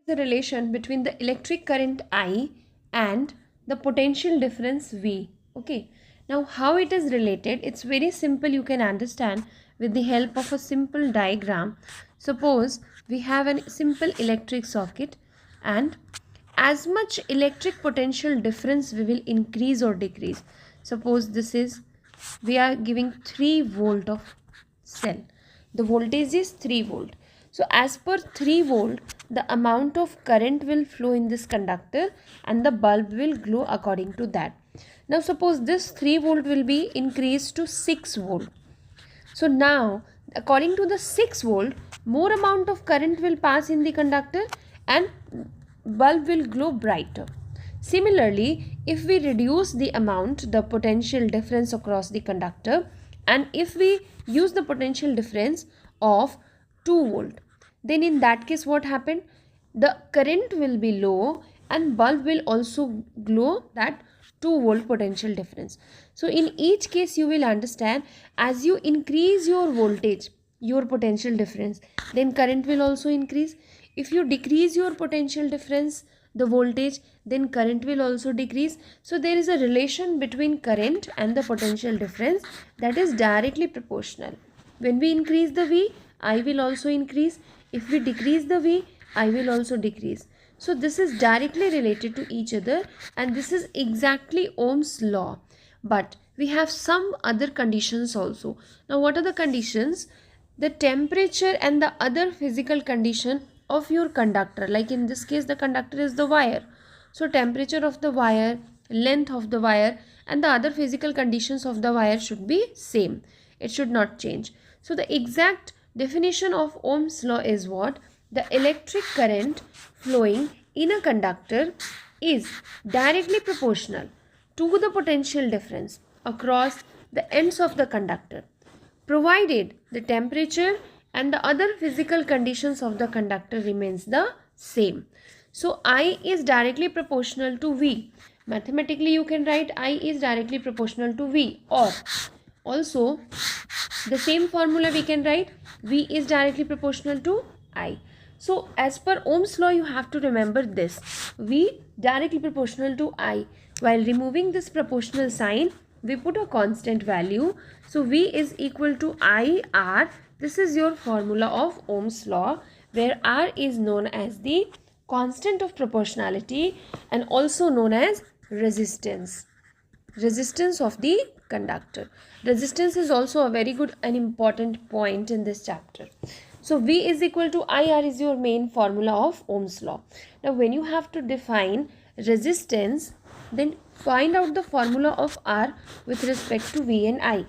The relation between the electric current I and the potential difference V. Okay, now how it is related, it's very simple. You can understand with the help of a simple diagram. Suppose we have a simple electric circuit, and as much electric potential difference we will increase or decrease. Suppose this is, we are giving 3 volt of cell, the voltage is 3 volt. So as per 3 volt, the amount of current will flow in this conductor and the bulb will glow according to that. Now suppose this 3 volt will be increased to 6 volt. So now according to the 6 volt, more amount of current will pass in the conductor and bulb will glow brighter. Similarly, if we reduce the amount, the potential difference across the conductor, and if we use the potential difference of 2 volt, then in that case what happened? The current will be low and bulb will also glow that 2 volt potential difference. So in each case you will understand, as you increase your voltage, your potential difference, then current will also increase. If you decrease your potential difference, the voltage, then current will also decrease. So there is a relation between current and the potential difference that is directly proportional. When we increase the V, I will also increase. If we decrease the V, I will also decrease. So this is directly related to each other, and this is exactly Ohm's law. But we have some other conditions also. Now what are the conditions? The temperature and the other physical condition of your conductor. Like in this case, the conductor is the wire. So temperature of the wire, length of the wire, and the other physical conditions of the wire should be same. It should not change. So the exact definition of Ohm's law is what? The electric current flowing in a conductor is directly proportional to the potential difference across the ends of the conductor, provided the temperature and the other physical conditions of the conductor remains the same. So I is directly proportional to V. Mathematically you can write I is directly proportional to V, or also the same formula we can write V is directly proportional to I. So as per Ohm's law, you have to remember this: V directly proportional to I. While removing this proportional sign, we put a constant value. So V is equal to IR. This is your formula of Ohm's law, where R is known as the constant of proportionality and also known as resistance. Resistance of the conductor. Resistance is also a very good and important point in this chapter. So V is equal to IR is your main formula of Ohm's law. Now when you have to define resistance, then find out the formula of R with respect to V and I.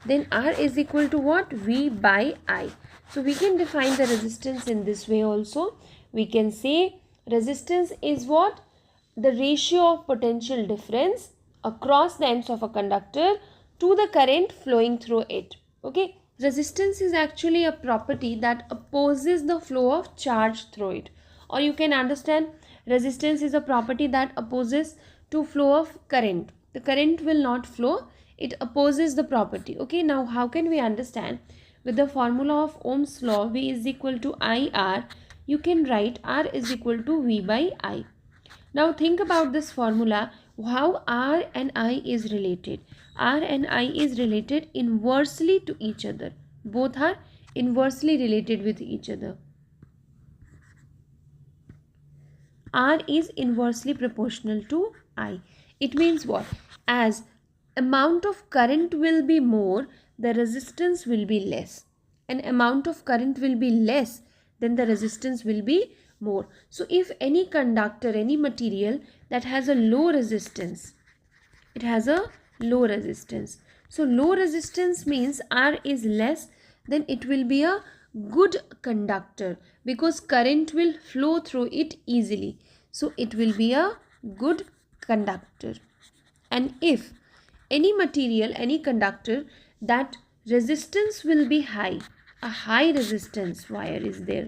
Then R is equal to what? V by I. So we can define the resistance in this way also. We can say resistance is what? The ratio of potential difference across the ends of a conductor to the current flowing through it. Okay. Resistance is actually a property that opposes the flow of charge through it. Or you can understand, resistance is a property that opposes to flow of current. The current will not flow, it opposes the property. Okay, now how can we understand? With the formula of Ohm's law, V is equal to IR, you can write R is equal to V by I. Now think about this formula, how R and I is related. R and I is related inversely to each other. Both are inversely related with each other. R is inversely proportional to I. It means what? As amount of current will be more, the resistance will be less. An amount of current will be less, then the resistance will be more. So if any conductor, any material that has a low resistance, it has a low resistance. So low resistance means R is less, then it will be a good conductor because current will flow through it easily. So it will be a good conductor. And if any material, any conductor that resistance will be high, a high resistance wire is there,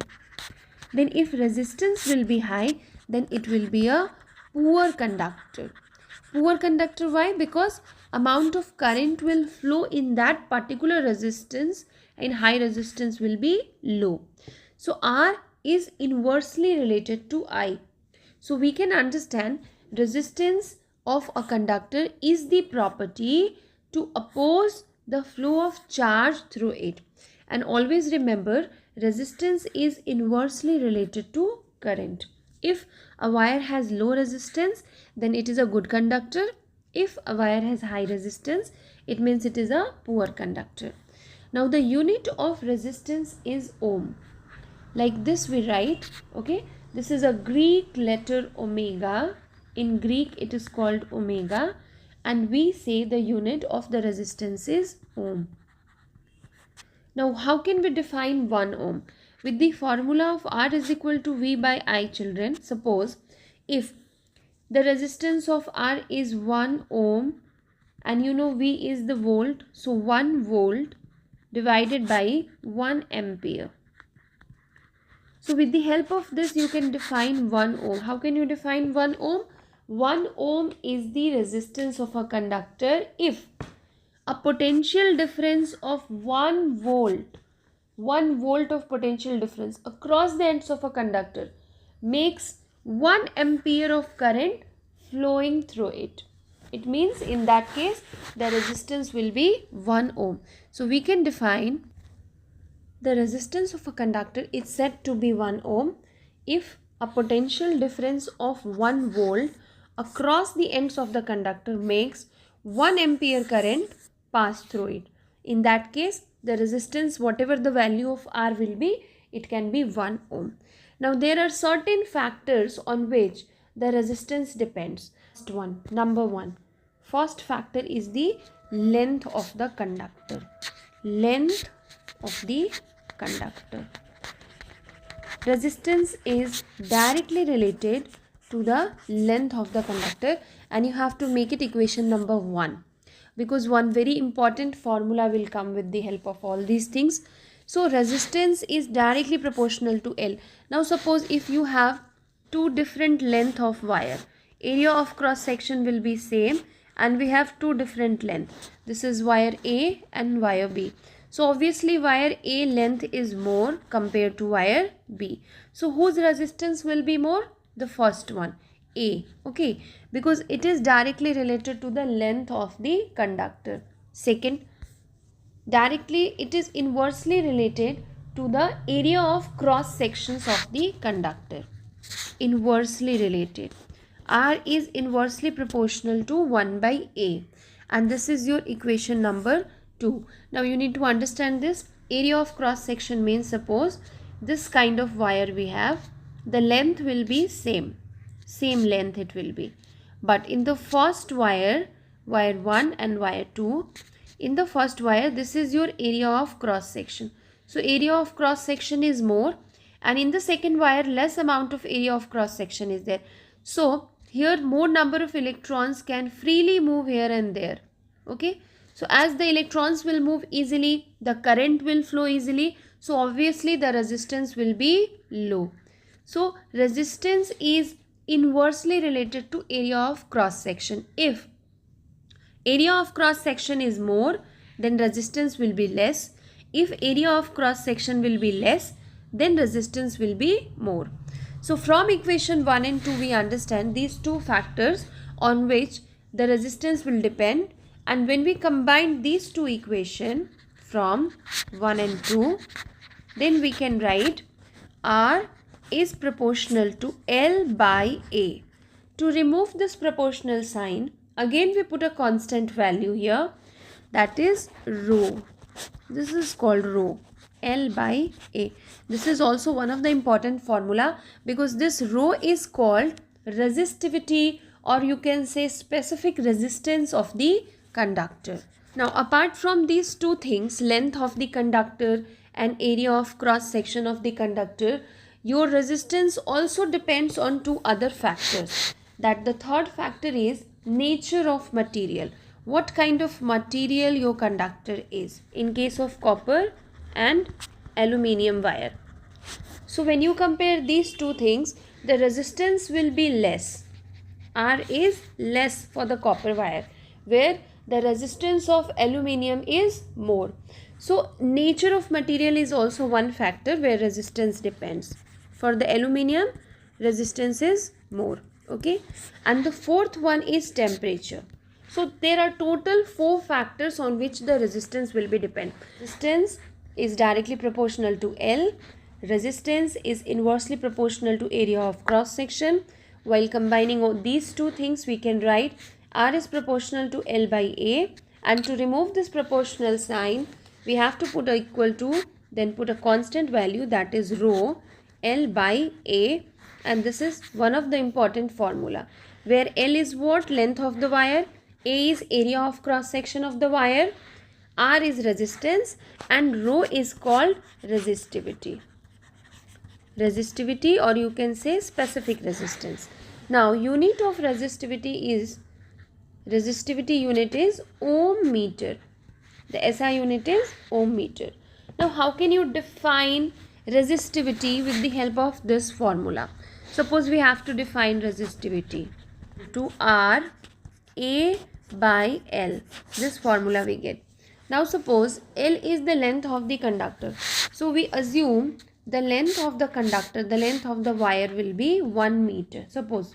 then if resistance will be high, then it will be a poor conductor. Poor conductor, why? Because amount of current will flow in that particular resistance and high resistance will be low. So R is inversely related to I. So we can understand resistance of a conductor is the property to oppose the flow of charge through it. And always remember, resistance is inversely related to current. If a wire has low resistance, then it is a good conductor. If a wire has high resistance, it means it is a poor conductor. Now the unit of resistance is ohm. Like this we write, okay, this is a Greek letter omega. In Greek it is called omega, and we say the unit of the resistance is ohm. Now how can we define 1 ohm? With the formula of R is equal to V by I, children. Suppose if the resistance of R is 1 ohm and you know V is the volt, so 1 volt divided by 1 ampere. So with the help of this you can define 1 ohm. How can you define 1 ohm? 1 ohm is the resistance of a conductor if a potential difference of 1 volt of potential difference across the ends of a conductor makes 1 ampere of current flowing through it. It means in that case the resistance will be 1 ohm. So we can define the resistance of a conductor is said to be 1 ohm if a potential difference of 1 volt across the ends of the conductor makes 1 ampere current pass through it. In that case, the resistance, whatever the value of R will be, it can be 1 ohm. Now, there are certain factors on which the resistance depends. Number one, first factor is the length of the conductor. Length of the conductor. Resistance is directly related to the length of the conductor, and you have to make it equation number 1, because one very important formula will come with the help of all these things. So resistance is directly proportional to L. Now suppose if you have two different length of wire, area of cross section will be same and we have two different length. This is wire A and wire B. So obviously wire A length is more compared to wire B. So whose resistance will be more? The first one, A, okay, because it is directly related to the length of the conductor. Second, directly it is inversely related to the area of cross sections of the conductor. Inversely related. R is inversely proportional to 1 by A, and this is your equation number 2. Now you need to understand this. Area of cross section means, suppose this kind of wire we have, the length will be same length it will be, but in the first wire 1 and wire 2, in the first wire this is your area of cross section, so area of cross section is more, and in the second wire less amount of area of cross section is there. So here more number of electrons can freely move here and there, okay. So as the electrons will move easily, the current will flow easily, so obviously the resistance will be low. So resistance is inversely related to area of cross section. If area of cross section is more, then resistance will be less. If area of cross section will be less, then resistance will be more. So from equation 1 and 2 we understand these two factors on which the resistance will depend, and when we combine these two equations from 1 and 2, then we can write R is proportional to L by A. To remove this proportional sign, again we put a constant value here, that is rho. This is called rho, L by A. This is also one of the important formula, because this rho is called resistivity, or you can say specific resistance of the conductor. Now apart from these two things, length of the conductor and area of cross section of the conductor, your resistance also depends on two other factors. That the third factor is nature of material. What kind of material your conductor is, in case of copper and aluminium wire. So when you compare these two things, the resistance will be less. R is less for the copper wire, where the resistance of aluminium is more. So nature of material is also one factor where resistance depends. For the aluminium, resistance is more. Okay, and the fourth one is temperature. So there are total 4 factors on which the resistance will be dependent. Resistance is directly proportional to L. Resistance is inversely proportional to area of cross section. While combining all these two things, we can write R is proportional to L by A, and to remove this proportional sign, we have to put a equal to, then put a constant value, that is rho L by A, and this is one of the important formula, where L is what? Length of the wire, A is area of cross section of the wire, R is resistance, and rho is called resistivity. Resistivity, or you can say specific resistance. Now unit of resistivity unit is ohm meter. The SI unit is ohm meter. Now how can you define resistivity with the help of this formula? Suppose we have to define resistivity to R A by L. This formula we get. Now suppose L is the length of the conductor. So we assume the length of the conductor, the length of the wire will be 1 meter. Suppose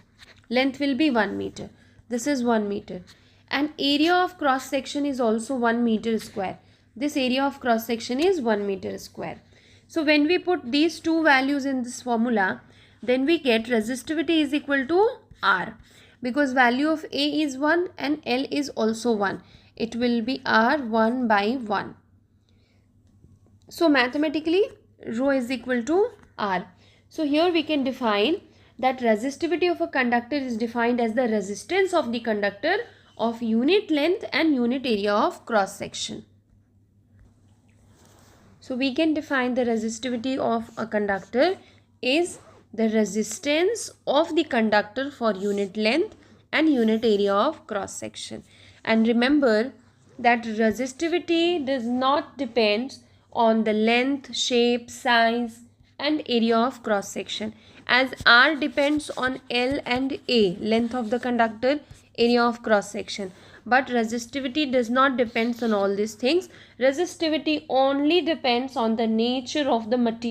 length will be 1 meter. This is 1 meter. And area of cross section is also 1 meter square. This area of cross section is 1 meter square. So when we put these two values in this formula, then we get resistivity is equal to R. Because value of A is 1 and L is also 1. It will be R 1 by 1. So mathematically, rho is equal to R. So here we can define that resistivity of a conductor is defined as the resistance of the conductor of unit length and unit area of cross section. So we can define the resistivity of a conductor is the resistance of the conductor for unit length and unit area of cross section. And remember that resistivity does not depend on the length, shape, size and area of cross section, as R depends on L and A, length of the conductor, area of cross section. But resistivity does not depend on all these things. Resistivity only depends on the nature of the material.